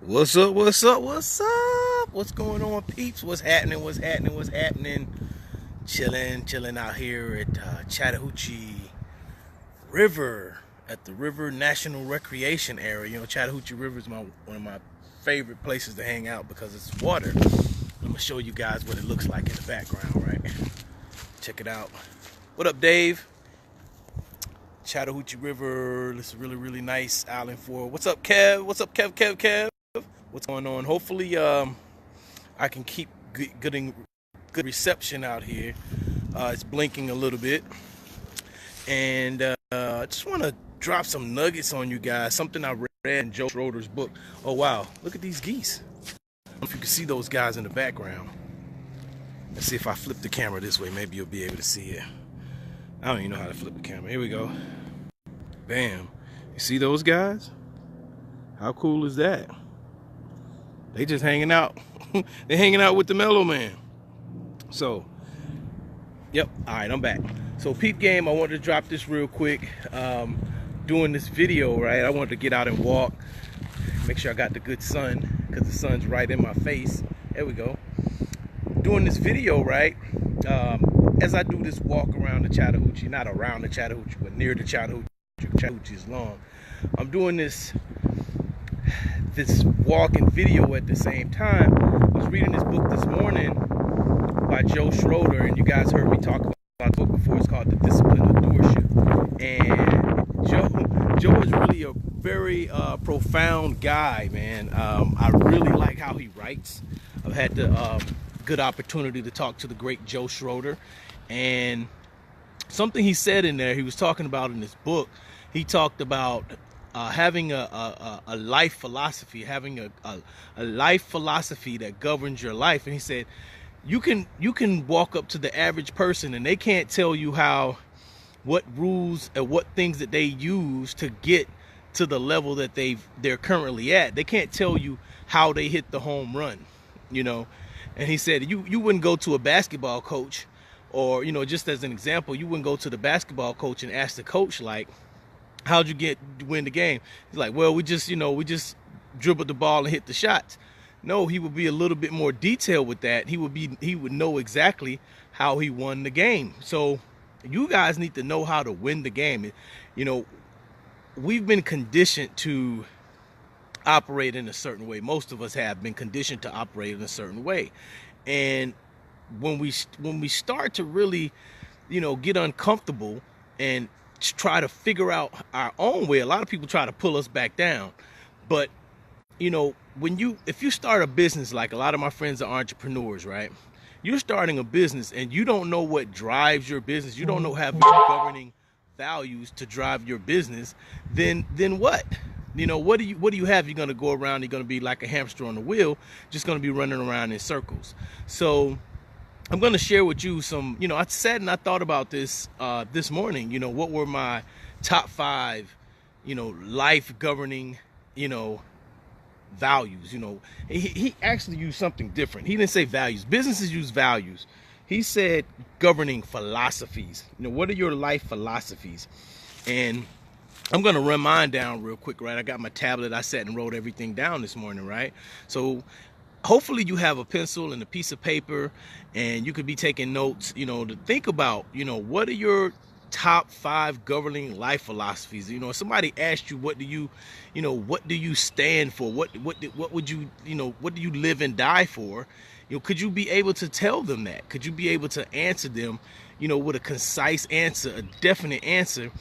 What's up? What's up? What's up? What's going on, peeps? What's happening? What's happening? What's happening? Chilling out here at Chattahoochee River at the River National Recreation Area. You know, Chattahoochee River is one of my favorite places to hang out because it's water. I'm gonna show you guys what it looks like in the background, right? Check it out. What up, Dave? Chattahoochee River. This is really nice island for. What's up, Kev? What's up, Kev? What's going on? Hopefully, I can keep getting good reception out here. It's blinking a little bit, and I just want to drop some nuggets on you guys. Something I read in Joe Schroeder's book. Oh wow, look at these geese. I don't know if you can see those guys in the background. Let's see if I flip the camera this way. Maybe you'll be able to see it. I don't even know how to flip the camera. Here we go. Bam. You see those guys? How cool is that? They just hanging out. They're hanging out with the Mellow Man. So, yep. All right, I'm back. So, peep game, I wanted to drop this real quick. Doing this video, right? I wanted to get out and walk. Make sure I got the good sun, because the sun's right in my face. There we go. Doing this video, right? As I do this walk around the Chattahoochee, not around the Chattahoochee, but near the Chattahoochee. Chattahoochee is long. I'm doing this walk and video at the same time. I was reading this book this morning by Joe Schroeder, and you guys heard me talk about the book before. It's called The Discipline of Doership. And Joe is really a very profound guy, man. I really like how he writes. I've had the good opportunity to talk to the great Joe Schroeder, and something he said in there, he was talking about in this book, he talked about having a life philosophy, having a life philosophy that governs your life. And he said, you can walk up to the average person and they can't tell you what rules and what things that they use to get to the level that they're currently at. They can't tell you how they hit the home run, you know. And he said, you wouldn't go to a basketball coach, or, you know, just as an example, you wouldn't go to the basketball coach and ask the coach, like, how'd you win the game? He's like, well, we just dribbled the ball and hit the shots. No, he would be a little bit more detailed with that. He would know exactly how he won the game. So you guys need to know how to win the game. You know, we've been conditioned to operate in a certain way. Most of us have been conditioned to operate in a certain way. And when we start to really, you know, get uncomfortable and try to figure out our own way, a lot of people try to pull us back down. But, you know, if you start a business, like a lot of my friends are entrepreneurs, right? You're starting a business and you don't know what drives your business. You don't know have your governing values to drive your business. Then what? You know, what do you have? You're going to go around, you're going to be like a hamster on the wheel, just going to be running around in circles. So I'm going to share with you some, you know, I sat and I thought about this this morning. You know, what were my top 5, you know, life governing, you know, values. You know, he actually used something different. He didn't say values. Businesses use values. He said governing philosophies. You know, what are your life philosophies? And I'm going to run mine down real quick, right? I got my tablet. I sat and wrote everything down this morning, right? So hopefully you have a pencil and a piece of paper and you could be taking notes, you know, to think about, you know, what are your top 5 governing life philosophies? You know, if somebody asked you, what do you stand for? What would you, you know, what do you live and die for? You know, could you be able to tell them that? Could you be able to answer them, you know, with a concise answer, a definite answer?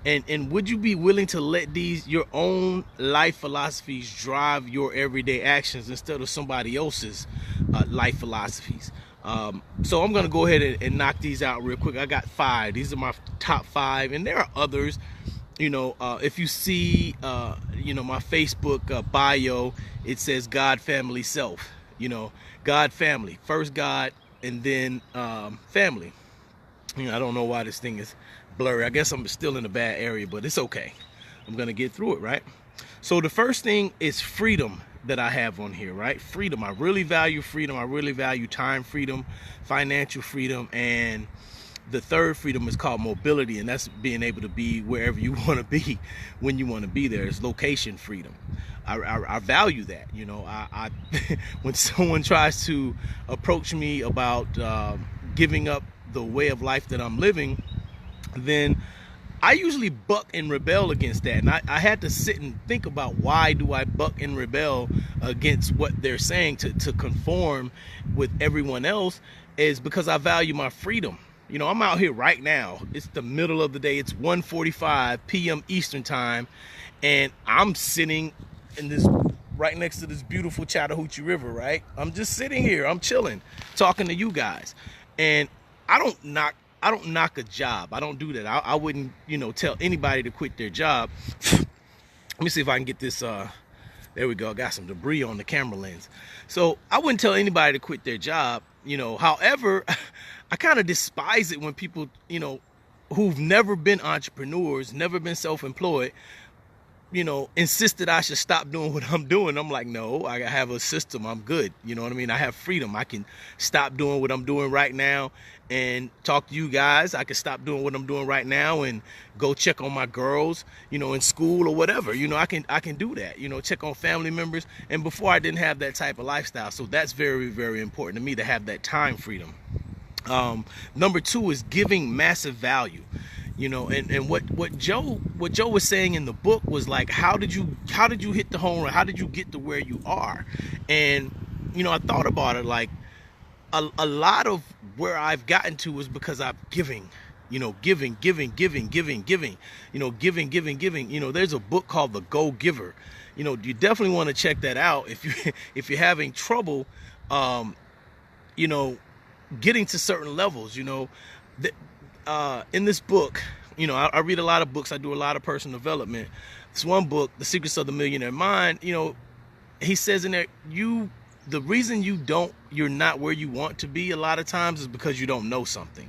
And would you be willing to let your own life philosophies drive your everyday actions instead of somebody else's life philosophies? So I'm going to go ahead and knock these out real quick. I got 5. These are my top 5, and there are others. You know, if you see, you know, my Facebook bio, it says God, family, self. You know, God, family, first God, and then family. You know, I don't know why this thing is blurry. I guess I'm still in a bad area, but it's okay. I'm gonna get through it, right? So the first thing is freedom that I have on here, right? Freedom. I really value freedom. I really value time freedom, financial freedom, and the third freedom is called mobility, and that's being able to be wherever you want to be when you want to be there. It's location freedom. I value that. You know, I when someone tries to approach me about giving up the way of life that I'm living, then I usually buck and rebel against that. And I had to sit and think about, why do I buck and rebel against what they're saying to conform with everyone else, is because I value my freedom. You know, I'm out here right now. It's the middle of the day. It's 1:45 p.m. Eastern time. And I'm sitting in this, right next to this beautiful Chattahoochee River, right? I'm just sitting here. I'm chilling, talking to you guys. And I don't knock a job. I don't do that. I wouldn't, you know, tell anybody to quit their job. Let me see if I can get this. There we go. I got some debris on the camera lens. So I wouldn't tell anybody to quit their job, you know. However, I kind of despise it when people, you know, who've never been entrepreneurs, never been self-employed, you know, insist that I should stop doing what I'm doing. I'm like, no, I have a system. I'm good. You know what I mean? I have freedom. I can stop doing what I'm doing right now and talk to you guys. I can stop doing what I'm doing right now and go check on my girls, you know, in school or whatever. You know, I can do that, you know, check on family members. And before, I didn't have that type of lifestyle. So that's very, very important to me, to have that time freedom. Number two is giving massive value. You know, and what Joe was saying in the book was like, how did you hit the home run? How did you get to where you are? And, you know, I thought about it, like a lot of where I've gotten to is because I'm giving, you know, giving, you know, giving. You know, there's a book called The Go Giver. You know, you definitely want to check that out if you're having trouble, you know, getting to certain levels. You know, in this book, you know, I read a lot of books. I do a lot of personal development. This one book, The Secrets of the Millionaire Mind, you know, he says in there, the reason you're not where you want to be a lot of times is because you don't know something.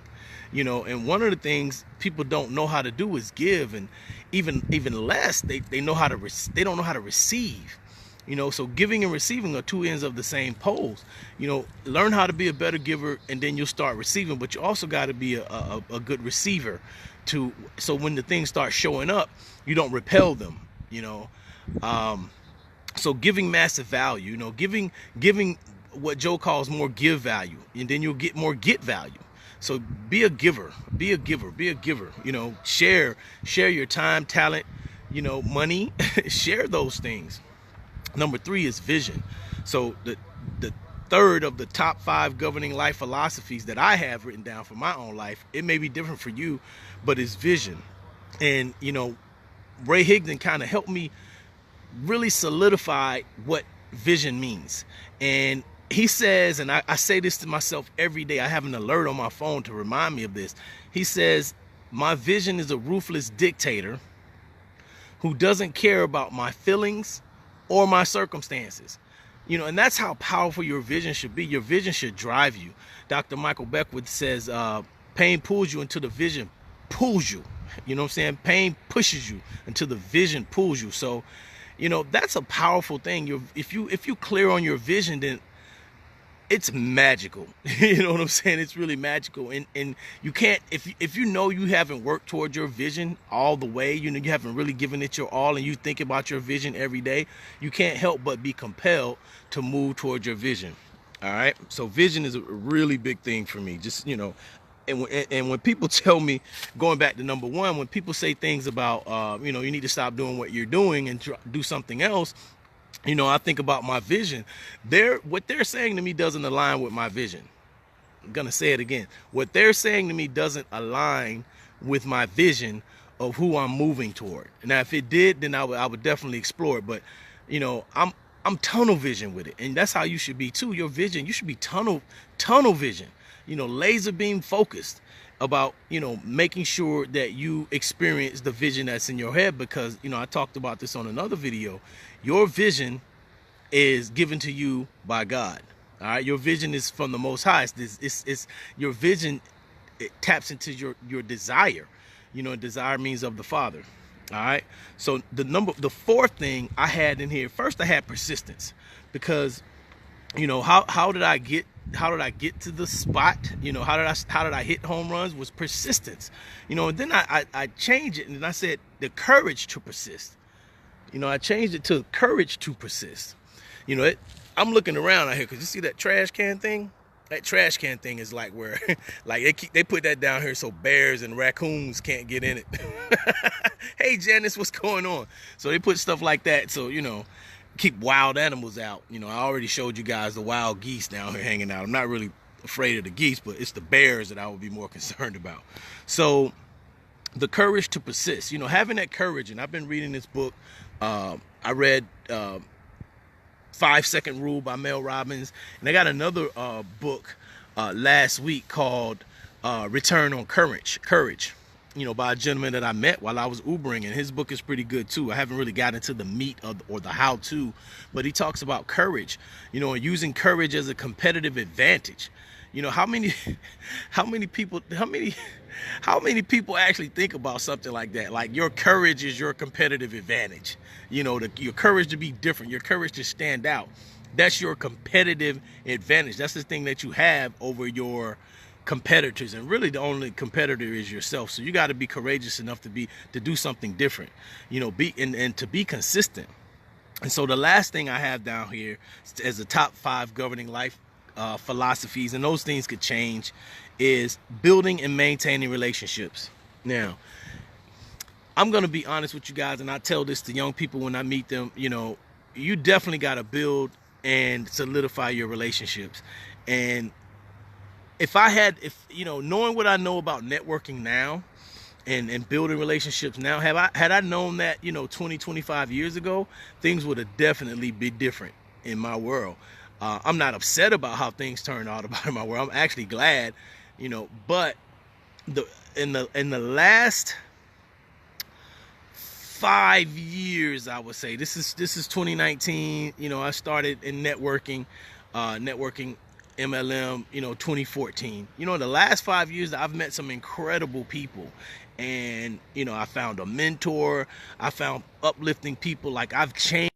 You know, and one of the things people don't know how to do is give, and even less, they don't know how to receive. You know, so giving and receiving are two ends of the same poles. You know, learn how to be a better giver, and then you'll start receiving. But you also got to be a good receiver, so when the things start showing up, you don't repel them. You know, so giving massive value. You know, giving what Joe calls more give value, and then you'll get more get value. So be a giver. You know, share your time, talent, you know, money. Share those things. Number three is vision. So the third of the top 5 governing life philosophies that I have written down for my own life, it may be different for you, but it's vision. And, you know, Ray Higdon kind of helped me really solidify what vision means. And he says, and I say this to myself every day, I have an alert on my phone to remind me of this. He says, my vision is a ruthless dictator who doesn't care about my feelings or my circumstances. You know, and that's how powerful your vision should be. Your vision should drive you. Dr. Michael Beckwith says, pain pulls you until the vision pulls you. You know what I'm saying? Pain pushes you until the vision pulls you. So, you know, that's a powerful thing. If you clear on your vision, then it's magical. You know what I'm saying? It's really magical. And you can't, if you know you haven't worked towards your vision all the way, you know, you haven't really given it your all, and you think about your vision every day, you can't help but be compelled to move towards your vision. All right. So vision is a really big thing for me. Just, you know, and when people tell me, going back to number one, when people say things about, you know, you need to stop doing what you're doing and do something else, you know, I think about my vision. What they're saying to me doesn't align with my vision. I'm going to say it again. What they're saying to me doesn't align with my vision of who I'm moving toward. Now, if it did, then I would definitely explore it. But, you know, I'm tunnel vision with it. And that's how you should be too. Your vision, you should be tunnel vision, you know, laser beam focused about, you know, making sure that you experience the vision that's in your head. Because, you know, I talked about this on another video. Your vision is given to you by God. All right. Your vision is from the Most High. It's your vision. It taps into your desire. You know, desire means of the Father. All right. So the fourth thing I had in here, first I had persistence, because, you know, how did I get to the spot? You know, how did I hit home runs? Was persistence. You know, and then I changed it, and I said the courage to persist. I changed it to courage to persist. I'm looking around out here because you see that trash can thing? That trash can thing is like where, like they put that down here so bears and raccoons can't get in it. Hey Janice, what's going on? So they put stuff like that so, keep wild animals out. I already showed you guys the wild geese down here hanging out. I'm not really afraid of the geese, but it's the bears that I would be more concerned about. So the courage to persist, having that courage. And I've been reading this book. I read 5 Second Rule by Mel Robbins, and I got another book last week called Return on Courage, by a gentleman that I met while I was Ubering, and his book is pretty good too. I haven't really got into the meat or the how-to, but he talks about courage, and using courage as a competitive advantage. How many people actually think about something like that? Like, your courage is your competitive advantage. Your courage to be different, your courage to stand out. That's your competitive advantage. That's the thing that you have over your competitors, and really the only competitor is yourself. So you got to be courageous enough to do something different, and to be consistent. And so the last thing I have down here as the top 5 governing life philosophies, and those things could change, is building and maintaining relationships. Now, I'm going to be honest with you guys, and I tell this to young people when I meet them. You definitely got to build and solidify your relationships. And knowing what I know about networking now and building relationships now, had I known that 20, 25 years ago, things would have definitely been different in my world. I'm not upset about how things turned out in my world. I'm actually glad, but in the last 5 years, I would say, this is 2019. I started in networking MLM, 2014. The last 5 years, I've met some incredible people, and I found a mentor. I found uplifting people. Like, I've changed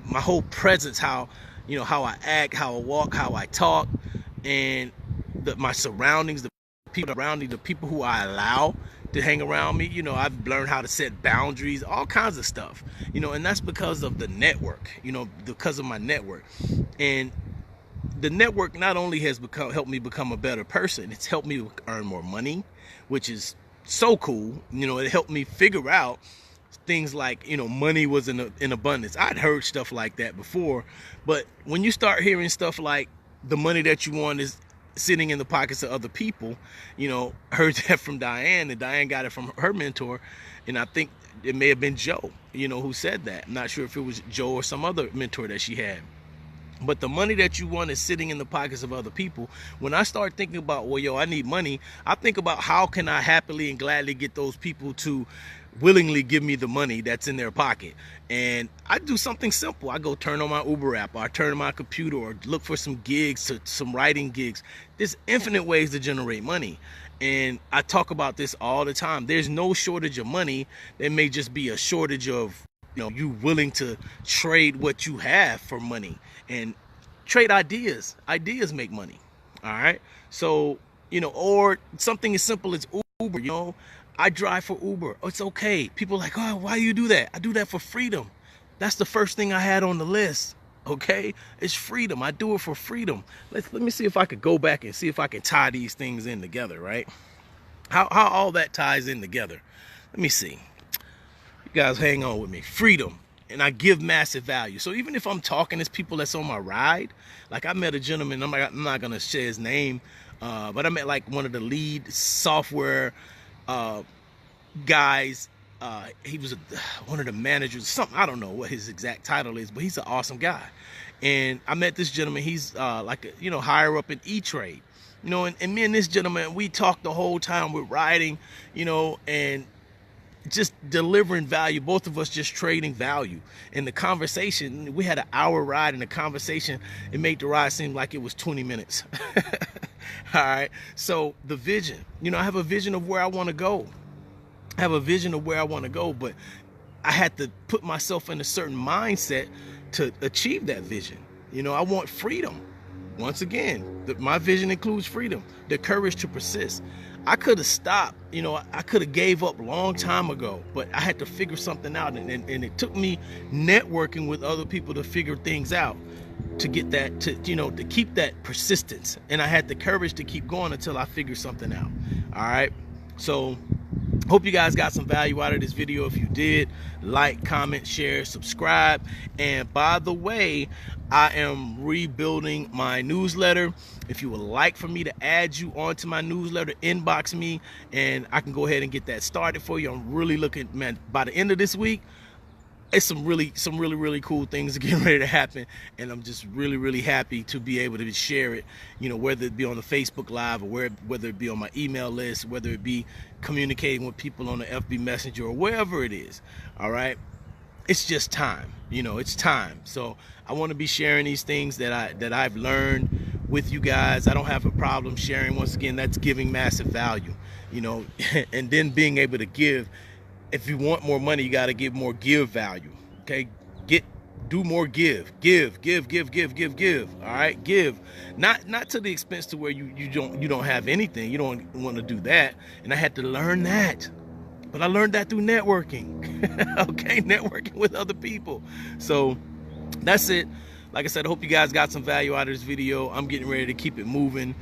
my whole presence, how I act, how I walk, how I talk, and my surroundings, the people around me, the people who I allow to hang around me. I've learned how to set boundaries, all kinds of stuff, and that's because of the network, because of my network. And the network not only has helped me become a better person, it's helped me earn more money, which is so cool. It helped me figure out things like, money was in abundance. I'd heard stuff like that before, but when you start hearing stuff like the money that you want is sitting in the pockets of other people, heard that from Diane, and Diane got it from her mentor, and I think it may have been Joe, who said that. I'm not sure if it was Joe or some other mentor that she had. But the money that you want is sitting in the pockets of other people. When I start thinking about, I need money, I think about how can I happily and gladly get those people to willingly give me the money that's in their pocket. And I do something simple. I go turn on my Uber app, or I turn on my computer, or look for some gigs, some writing gigs. There's infinite ways to generate money. And I talk about this all the time. There's no shortage of money. There may just be a shortage of you willing to trade what you have for money, and trade ideas. Ideas make money. All right. So, or something as simple as Uber. I drive for Uber. It's okay. People are like, oh, why do you do that? I do that for freedom. That's the first thing I had on the list. Okay. It's freedom. I do it for freedom. Let me see if I could go back and see if I can tie these things in together, right? How all that ties in together. Let me see. Guys, hang on with me. Freedom. And I give massive value. So even if I'm talking to people that's on my ride, like I met a gentleman, I'm not gonna share his name, but I met like one of the lead software guys. He was one of the managers, something, I don't know what his exact title is, but he's an awesome guy. And I met this gentleman. He's like higher up in E-Trade, and me and this gentleman, we talked the whole time. We're riding, and just delivering value, both of us just trading value. And the conversation, we had an hour ride, and the conversation, it made the ride seem like it was 20 minutes. All right. So the vision, I have a vision of where I want to go. But I had to put myself in a certain mindset to achieve that vision. I want freedom. Once again, my vision includes freedom, the courage to persist. I could have stopped, you know, I could have gave up a long time ago, but I had to figure something out, and it took me networking with other people to figure things out, to get that, to, you know, to keep that persistence. And I had the courage to keep going until I figured something out. All right, so hope you guys got some value out of this video. If you did, like, comment, share, subscribe. And by the way, I am rebuilding my newsletter. If you would like for me to add you onto my newsletter, inbox me and I can go ahead and get that started for you. I'm really looking, man, by the end of this week, it's some really cool things are getting ready to happen, and I'm just really happy to be able to share it, you know, whether it be on the Facebook Live or whether it be on my email list, whether it be communicating with people on the FB Messenger or wherever it is. All right, it's just time, you know, it's time. So I want to be sharing these things that I've learned with you guys. I don't have a problem sharing. Once again, that's giving massive value, you know, and then being able to give. If you want more money, you got to give more give value. Okay, do more give. All right, give, not to the expense to where you don't have anything. You don't want to do that. And I had to learn that, but I learned that through networking. Okay, networking with other people. So that's it. Like I said, I hope you guys got some value out of this video. I'm getting ready to keep it moving.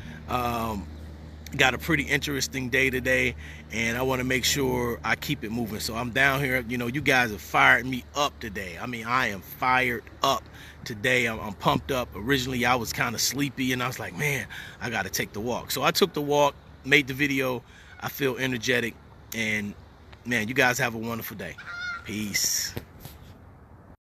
Got a pretty interesting day today, and I want to make sure I keep it moving. So I'm down here, you know, you guys have fired me up today. I mean, I am fired up today. I'm pumped up. Originally I was kind of sleepy, and I was like, man, I got to take the walk. So I took the walk, made the video. I feel energetic, and man, you guys have a wonderful day. Peace.